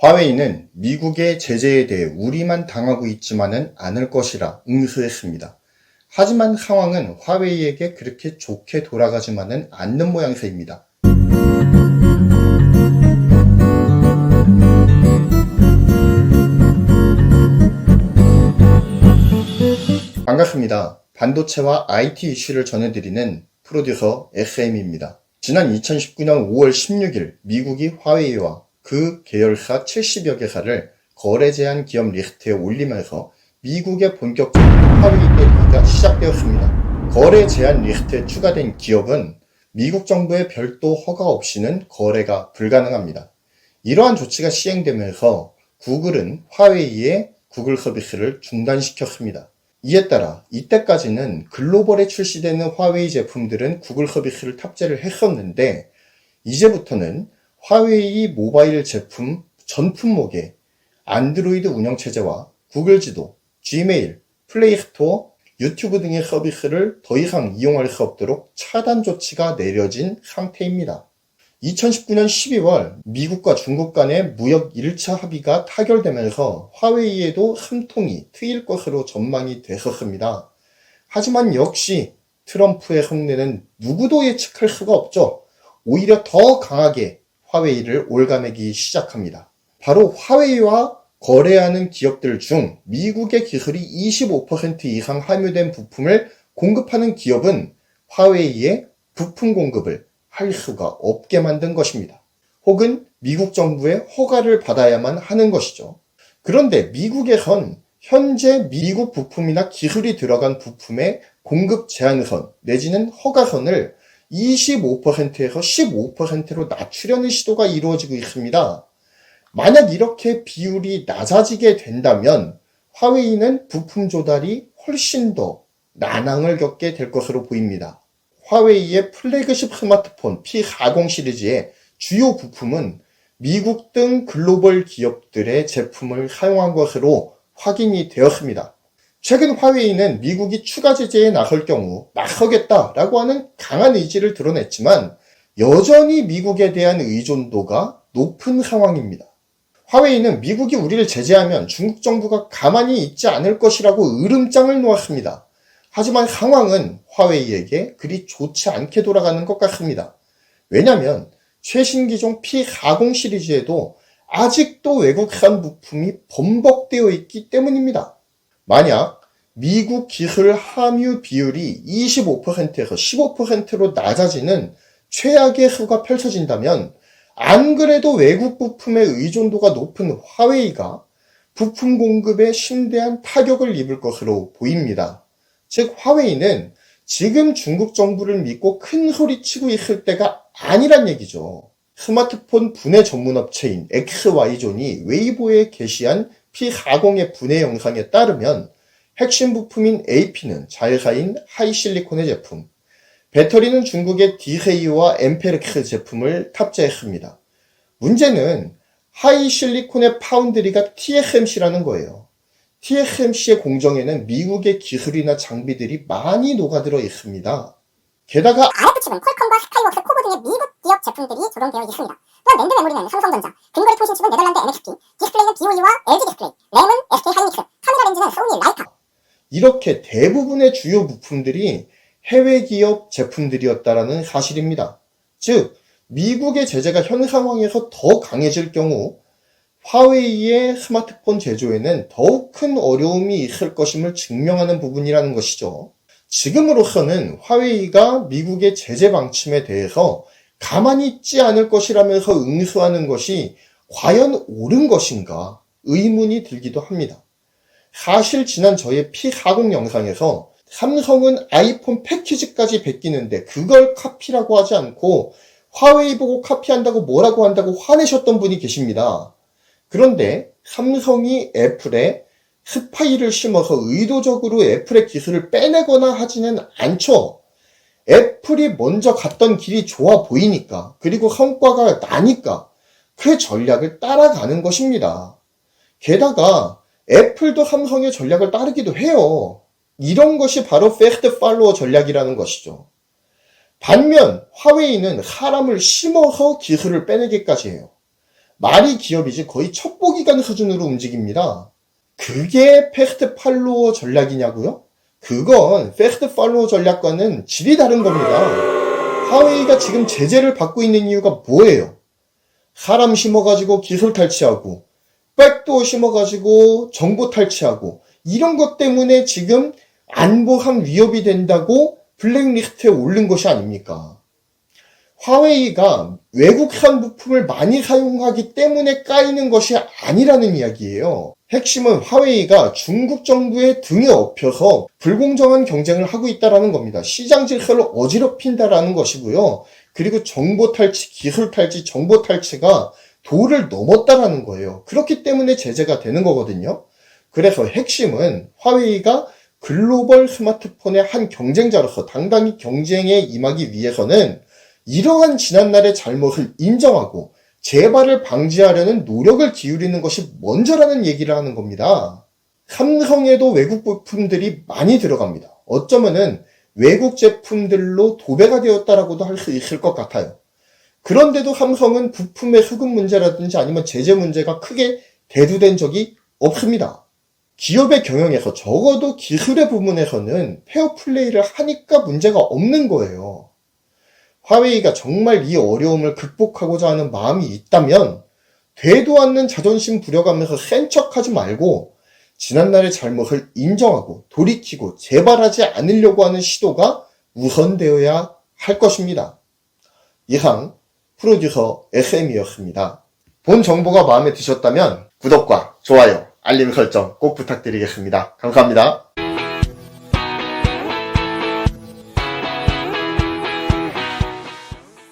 화웨이는 미국의 제재에 대해 우리만 당하고 있지만은 않을 것이라 응수했습니다. 하지만 상황은 화웨이에게 그렇게 좋게 돌아가지만은 않는 모양새입니다. 반갑습니다. 반도체와 IT 이슈를 전해드리는 프로듀서 SM입니다. 지난 2019년 5월 16일 미국이 화웨이와 그 계열사 70여 개사를 거래 제한 기업 리스트에 올리면서 미국의 본격적인 화웨이 때리기가 시작되었습니다. 거래 제한 리스트에 추가된 기업은 미국 정부의 별도 허가 없이는 거래가 불가능합니다. 이러한 조치가 시행되면서 구글은 화웨이의 구글 서비스를 중단시켰습니다. 이에 따라 이때까지는 글로벌에 출시되는 화웨이 제품들은 구글 서비스를 탑재를 했었는데, 이제부터는 화웨이 모바일 제품 전 품목에 안드로이드 운영체제와 구글 지도, 지메일, 플레이스토어, 유튜브 등의 서비스를 더 이상 이용할 수 없도록 차단 조치가 내려진 상태입니다. 2019년 12월 미국과 중국 간의 무역 1차 합의가 타결되면서 화웨이에도 숨통이 트일 것으로 전망이 됐었습니다. 하지만 역시 트럼프의 속내는 누구도 예측할 수가 없죠. 오히려 더 강하게 화웨이를 올가매기 시작합니다. 바로 화웨이와 거래하는 기업들 중 미국의 기술이 25% 이상 함유된 부품을 공급하는 기업은 화웨이의 부품 공급을 할 수가 없게 만든 것입니다. 혹은 미국 정부의 허가를 받아야만 하는 것이죠. 그런데 미국에선 현재 미국 부품이나 기술이 들어간 부품의 공급 제한선 내지는 허가선을 25%에서 15%로 낮추려는 시도가 이루어지고 있습니다. 만약 이렇게 비율이 낮아지게 된다면 화웨이는 부품 조달이 훨씬 더 난항을 겪게 될 것으로 보입니다. 화웨이의 플래그십 스마트폰 P40 시리즈의 주요 부품은 미국 등 글로벌 기업들의 제품을 사용한 것으로 확인이 되었습니다. 최근 화웨이는 미국이 추가 제재에 나설 경우 나서겠다라고 하는 강한 의지를 드러냈지만 여전히 미국에 대한 의존도가 높은 상황입니다. 화웨이는 미국이 우리를 제재하면 중국 정부가 가만히 있지 않을 것이라고 으름장을 놓았습니다. 하지만 상황은 화웨이에게 그리 좋지 않게 돌아가는 것 같습니다. 왜냐하면 최신 기종 P40 시리즈에도 아직도 외국산 부품이 범벅되어 있기 때문입니다. 만약 미국 기술 함유 비율이 25%에서 15%로 낮아지는 최악의 수가 펼쳐진다면 안 그래도 외국 부품의 의존도가 높은 화웨이가 부품 공급에 심대한 타격을 입을 것으로 보입니다. 즉 화웨이는 지금 중국 정부를 믿고 큰 소리치고 있을 때가 아니란 얘기죠. 스마트폰 분해 전문 업체인 XY존이 웨이보에 게시한 P40의 분해 영상에 따르면 핵심 부품인 AP는 자회사인 하이실리콘의 제품, 배터리는 중국의 디헤이와 엠페르크 제품을 탑재했습니다. 문제는 하이실리콘의 파운드리가 TSMC라는 거예요. TSMC의 공정에는 미국의 기술이나 장비들이 많이 녹아들어 있습니다. 게다가 RF칩은 퀄컴과 스카이웍스, 코보 등의 미국 기업 제품들이 조성되어 있습니다. 또한 랜드 메모리는 삼성전자, 근거리 통신칩은 네덜란드 NXP, 디스플레이는 BOE와 LG 디스플레이, 램은 SK 하이닉스, 카메라 렌즈는 소니 라이카. 이렇게 대부분의 주요 부품들이 해외 기업 제품들이었다라는 사실입니다. 즉, 미국의 제재가 현 상황에서 더 강해질 경우 화웨이의 스마트폰 제조에는 더욱 큰 어려움이 있을 것임을 증명하는 부분이라는 것이죠. 지금으로서는 화웨이가 미국의 제재 방침에 대해서 가만히 있지 않을 것이라면서 응수하는 것이 과연 옳은 것인가 의문이 들기도 합니다. 사실 지난 저의 P40 영상에서 삼성은 아이폰 패키지까지 베끼는데 그걸 카피라고 하지 않고 화웨이 보고 카피한다고 뭐라고 한다고 화내셨던 분이 계십니다. 그런데 삼성이 애플에 스파이를 심어서 의도적으로 애플의 기술을 빼내거나 하지는 않죠. 애플이 먼저 갔던 길이 좋아 보이니까, 그리고 성과가 나니까 그 전략을 따라가는 것입니다. 게다가 애플도 삼성의 전략을 따르기도 해요. 이런 것이 바로 패스트 팔로워 전략이라는 것이죠. 반면 화웨이는 사람을 심어서 기술을 빼내기까지 해요. 말이 기업이지 거의 첩보기관 수준으로 움직입니다. 그게 패스트 팔로워 전략이냐고요? 그건 패스트 팔로워 전략과는 질이 다른 겁니다. 화웨이가 지금 제재를 받고 있는 이유가 뭐예요? 사람 심어가지고 기술 탈취하고 백도어 심어가지고 정보 탈취하고 이런 것 때문에 지금 안보상 위협이 된다고 블랙리스트에 올린 것이 아닙니까? 화웨이가 외국산 부품을 많이 사용하기 때문에 까이는 것이 아니라는 이야기예요. 핵심은 화웨이가 중국 정부의 등에 업혀서 불공정한 경쟁을 하고 있다는 겁니다. 시장 질서를 어지럽힌다라는 것이고요. 그리고 정보 탈취, 기술 탈취, 정보 탈취가 도를 넘었다라는 거예요. 그렇기 때문에 제재가 되는 거거든요. 그래서 핵심은 화웨이가 글로벌 스마트폰의 한 경쟁자로서 당당히 경쟁에 임하기 위해서는 이러한 지난날의 잘못을 인정하고 재발을 방지하려는 노력을 기울이는 것이 먼저라는 얘기를 하는 겁니다. 삼성에도 외국 부품들이 많이 들어갑니다. 어쩌면은 외국 제품들로 도배가 되었다라고도 할 수 있을 것 같아요. 그런데도 삼성은 부품의 수급 문제라든지 아니면 제재 문제가 크게 대두된 적이 없습니다. 기업의 경영에서 적어도 기술의 부분에서는 페어플레이를 하니까 문제가 없는 거예요. 화웨이가 정말 이 어려움을 극복하고자 하는 마음이 있다면 되도 않는 자존심 부려가면서 센 척하지 말고 지난날의 잘못을 인정하고 돌이키고 재발하지 않으려고 하는 시도가 우선되어야 할 것입니다. 이상 프로듀서 SM이었습니다. 본 정보가 마음에 드셨다면 구독과 좋아요, 알림 설정 꼭 부탁드리겠습니다. 감사합니다.